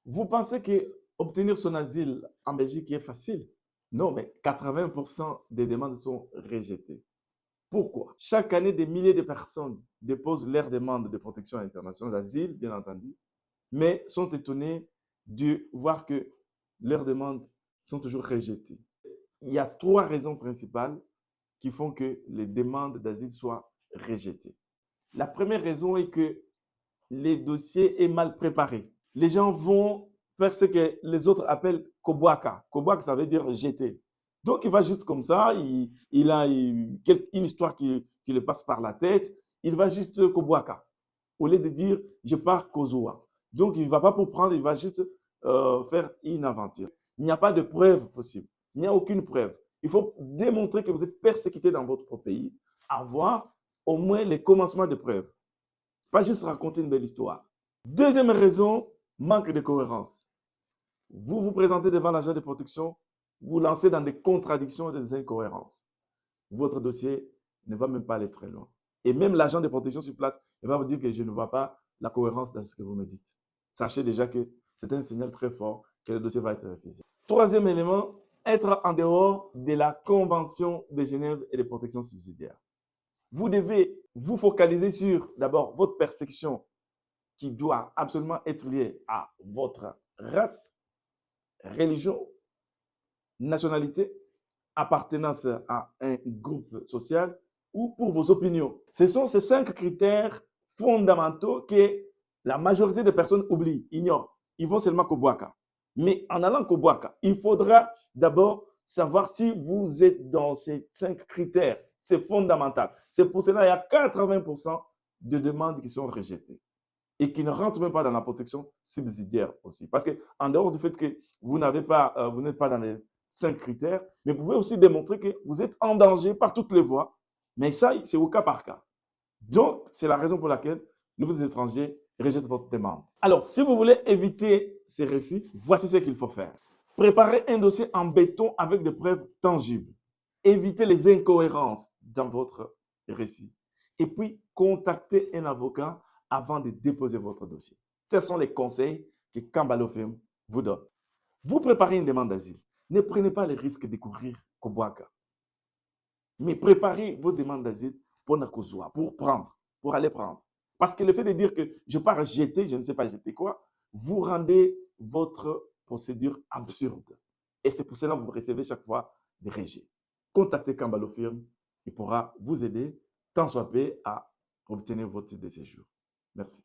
Vous pensez que obtenir son asile en Belgique est facile? Non, mais 80% des demandes sont rejetées. Pourquoi? Chaque année, des milliers de personnes déposent leurs demandes de protection internationale, d'asile, bien entendu, mais sont étonnées de voir que leurs demandes sont toujours rejetées. Il y a trois raisons principales qui font que les demandes d'asile soient rejetées. La première raison est que les dossiers est mal préparé. Les gens vont faire ce que les autres appellent kobuaka. Kobuaka, ça veut dire jeter. Donc, il va juste comme ça, il a une histoire qui le passe par la tête, il va juste kobuaka, au lieu de dire je pars Kozoa. Donc, il ne va pas pour prendre, il va juste faire une aventure. Il n'y a pas de preuve possible. Il n'y a aucune preuve. Il faut démontrer que vous êtes persécuté dans votre pays, avoir au moins les commencements de preuves. Pas juste raconter une belle histoire. Deuxième raison, manque de cohérence. Vous vous présentez devant l'agent de protection, vous lancez dans des contradictions et des incohérences. Votre dossier ne va même pas aller très loin. Et même l'agent de protection sur place, il va vous dire que je ne vois pas la cohérence dans ce que vous me dites. Sachez déjà que c'est un signal très fort que le dossier va être refusé. Troisième élément, être en dehors de la Convention de Genève et de protection subsidiaire. Vous devez vous focaliser sur d'abord votre persécution qui doit absolument être liée à votre race, religion, nationalité, appartenance à un groupe social ou pour vos opinions. Ce sont ces 5 critères fondamentaux que la majorité des personnes oublient, ignorent. Ils vont seulement Kobuaka. Mais en allant Kobuaka, il faudra d'abord savoir si vous êtes dans ces 5 critères. C'est fondamental. C'est pour cela qu'il y a 80% de demandes qui sont rejetées et qui ne rentrent même pas dans la protection subsidiaire aussi. Parce qu'en dehors du fait que vous n'êtes pas dans les 5 critères, mais vous pouvez aussi démontrer que vous êtes en danger par toutes les voies. Mais ça, c'est au cas par cas. Donc, c'est la raison pour laquelle les nouveaux étrangers rejettent votre demande. Alors, si vous voulez éviter ces refus, voici ce qu'il faut faire. Préparez un dossier en béton avec des preuves tangibles. Évitez les incohérences dans votre récit. Et puis, contactez un avocat avant de déposer votre dossier. Tels sont les conseils que Kambalo Film vous donne. Vous préparez une demande d'asile. Ne prenez pas le risque de découvrir Kobuaka. Mais préparez vos demandes d'asile pour Nakozua, pour prendre, pour aller prendre. Parce que le fait de dire que je pars jeter, je ne sais pas jeter quoi, vous rendez votre procédure absurde. Et c'est pour cela que vous recevez chaque fois des rejets. Contactez Kambalo Firm, il pourra vous aider, tant soit peu, à obtenir votre titre de séjour. Merci.